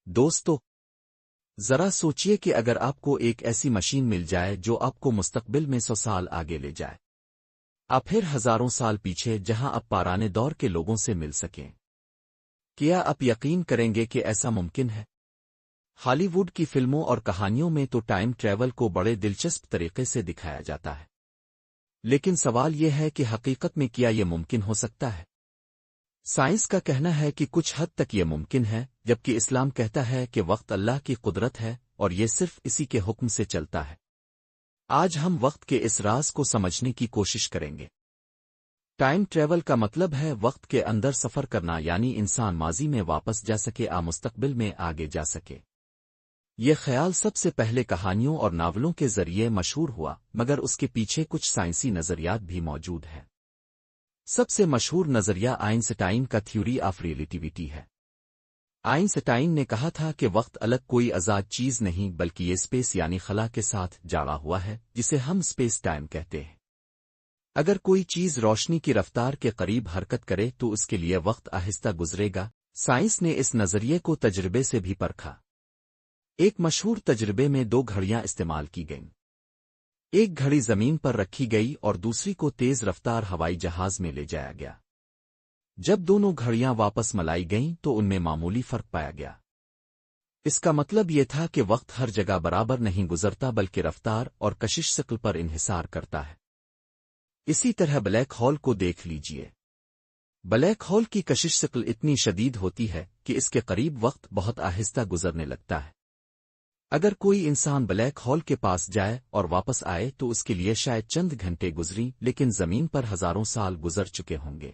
دوستو، ذرا سوچئے کہ اگر آپ کو ایک ایسی مشین مل جائے جو آپ کو مستقبل میں 100 سال آگے لے جائے، آپ پھر ہزاروں سال پیچھے جہاں آپ پرانے دور کے لوگوں سے مل سکیں، کیا آپ یقین کریں گے کہ ایسا ممکن ہے؟ ہالی ووڈ کی فلموں اور کہانیوں میں تو ٹائم ٹریول کو بڑے دلچسپ طریقے سے دکھایا جاتا ہے، لیکن سوال یہ ہے کہ حقیقت میں کیا یہ ممکن ہو سکتا ہے؟ سائنس کا کہنا ہے کہ کچھ حد تک یہ ممکن ہے، جبکہ اسلام کہتا ہے کہ وقت اللہ کی قدرت ہے اور یہ صرف اسی کے حکم سے چلتا ہے۔ آج ہم وقت کے اس راز کو سمجھنے کی کوشش کریں گے۔ ٹائم ٹریول کا مطلب ہے وقت کے اندر سفر کرنا، یعنی انسان ماضی میں واپس جا سکے مستقبل میں آگے جا سکے۔ یہ خیال سب سے پہلے کہانیوں اور ناولوں کے ذریعے مشہور ہوا، مگر اس کے پیچھے کچھ سائنسی نظریات بھی موجود ہیں۔ سب سے مشہور نظریہ آئنسٹائن کا تھیوری آف ریلیٹیوٹی ہے۔ آئنسٹائن نے کہا تھا کہ وقت الگ کوئی آزاد چیز نہیں بلکہ یہ اسپیس یعنی خلا کے ساتھ جڑا ہوا ہے، جسے ہم اسپیس ٹائم کہتے ہیں۔ اگر کوئی چیز روشنی کی رفتار کے قریب حرکت کرے تو اس کے لیے وقت آہستہ گزرے گا۔ سائنس نے اس نظریے کو تجربے سے بھی پرکھا۔ ایک مشہور تجربے میں 2 گھڑیاں استعمال کی گئیں۔ ایک گھڑی زمین پر رکھی گئی اور دوسری کو تیز رفتار ہوائی جہاز میں لے جایا گیا۔ جب دونوں گھڑیاں واپس ملائی گئیں تو ان میں معمولی فرق پایا گیا۔ اس کا مطلب یہ تھا کہ وقت ہر جگہ برابر نہیں گزرتا بلکہ رفتار اور کشش ثقل پر انحصار کرتا ہے۔ اسی طرح بلیک ہول کو دیکھ لیجئے۔ بلیک ہول کی کشش ثقل اتنی شدید ہوتی ہے کہ اس کے قریب وقت بہت آہستہ گزرنے لگتا ہے۔ اگر کوئی انسان بلیک ہول کے پاس جائے اور واپس آئے تو اس کے لیے شاید چند گھنٹے گزری، لیکن زمین پر ہزاروں سال گزر چکے ہوں گے۔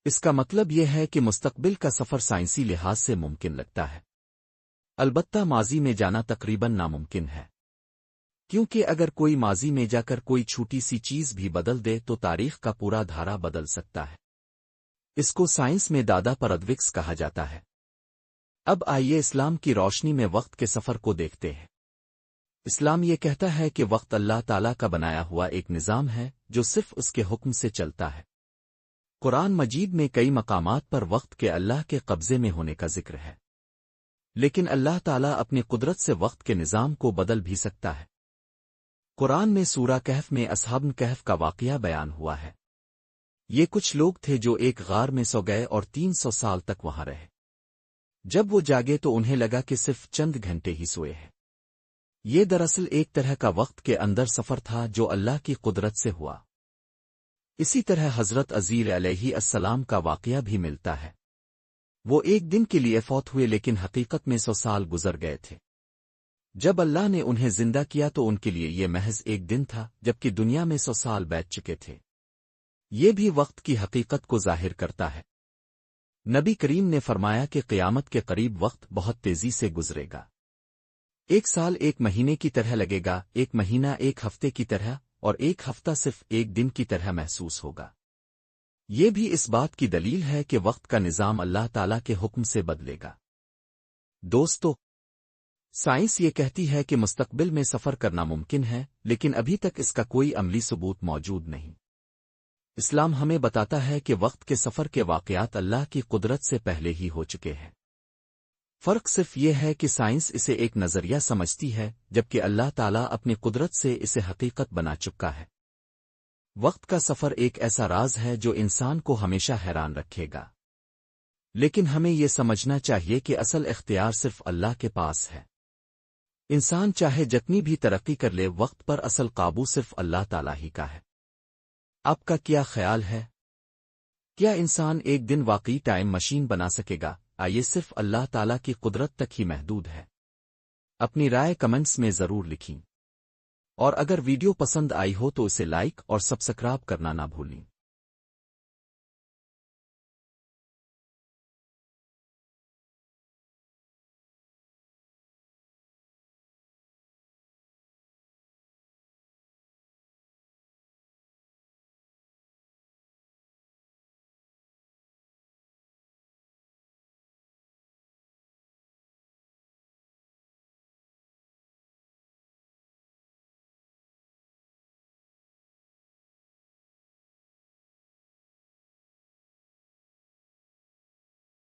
اس کا مطلب یہ ہے کہ مستقبل کا سفر سائنسی لحاظ سے ممکن لگتا ہے، البتہ ماضی میں جانا تقریباً ناممکن ہے، کیونکہ اگر کوئی ماضی میں جا کر کوئی چھوٹی سی چیز بھی بدل دے تو تاریخ کا پورا دھارا بدل سکتا ہے۔ اس کو سائنس میں ڈاٹا پیراڈوکس کہا جاتا ہے۔ اب آئیے اسلام کی روشنی میں وقت کے سفر کو دیکھتے ہیں۔ اسلام یہ کہتا ہے کہ وقت اللہ تعالیٰ کا بنایا ہوا ایک نظام ہے جو صرف اس کے حکم سے چلتا ہے۔ قرآن مجید میں کئی مقامات پر وقت کے اللہ کے قبضے میں ہونے کا ذکر ہے، لیکن اللہ تعالیٰ اپنی قدرت سے وقت کے نظام کو بدل بھی سکتا ہے۔ قرآن میں سورہ کہف میں اصحاب کہف کا واقعہ بیان ہوا ہے۔ یہ کچھ لوگ تھے جو ایک غار میں سو گئے اور 300 سال تک وہاں رہے۔ جب وہ جاگے تو انہیں لگا کہ صرف چند گھنٹے ہی سوئے ہیں۔ یہ دراصل ایک طرح کا وقت کے اندر سفر تھا جو اللہ کی قدرت سے ہوا۔ اسی طرح حضرت عزیر علیہ السلام کا واقعہ بھی ملتا ہے۔ وہ ایک دن کے لیے فوت ہوئے لیکن حقیقت میں 100 سال گزر گئے تھے۔ جب اللہ نے انہیں زندہ کیا تو ان کے لیے یہ محض ایک دن تھا، جبکہ دنیا میں 100 سال بیت چکے تھے۔ یہ بھی وقت کی حقیقت کو ظاہر کرتا ہے۔ نبی کریم نے فرمایا کہ قیامت کے قریب وقت بہت تیزی سے گزرے گا۔ 1 سال 1 مہینے کی طرح لگے گا، 1 مہینہ 1 ہفتے کی طرح، اور 1 ہفتہ صرف 1 دن کی طرح محسوس ہوگا۔ یہ بھی اس بات کی دلیل ہے کہ وقت کا نظام اللہ تعالیٰ کے حکم سے بدلے گا۔ دوستو، سائنس یہ کہتی ہے کہ مستقبل میں سفر کرنا ممکن ہے، لیکن ابھی تک اس کا کوئی عملی ثبوت موجود نہیں۔ اسلام ہمیں بتاتا ہے کہ وقت کے سفر کے واقعات اللہ کی قدرت سے پہلے ہی ہو چکے ہیں۔ فرق صرف یہ ہے کہ سائنس اسے ایک نظریہ سمجھتی ہے، جبکہ اللہ تعالیٰ اپنی قدرت سے اسے حقیقت بنا چکا ہے۔ وقت کا سفر ایک ایسا راز ہے جو انسان کو ہمیشہ حیران رکھے گا، لیکن ہمیں یہ سمجھنا چاہیے کہ اصل اختیار صرف اللہ کے پاس ہے۔ انسان چاہے جتنی بھی ترقی کر لے، وقت پر اصل قابو صرف اللہ تعالیٰ ہی کا ہے۔ آپ کا کیا خیال ہے؟ کیا انسان ایک دن واقعی ٹائم مشین بنا سکے گا؟ یہ صرف اللہ تعالیٰ کی قدرت تک ہی محدود ہے۔ اپنی رائے کمنٹس میں ضرور لکھیں، اور اگر ویڈیو پسند آئی ہو تو اسے لائک اور سبسکرائب کرنا نہ بھولیں۔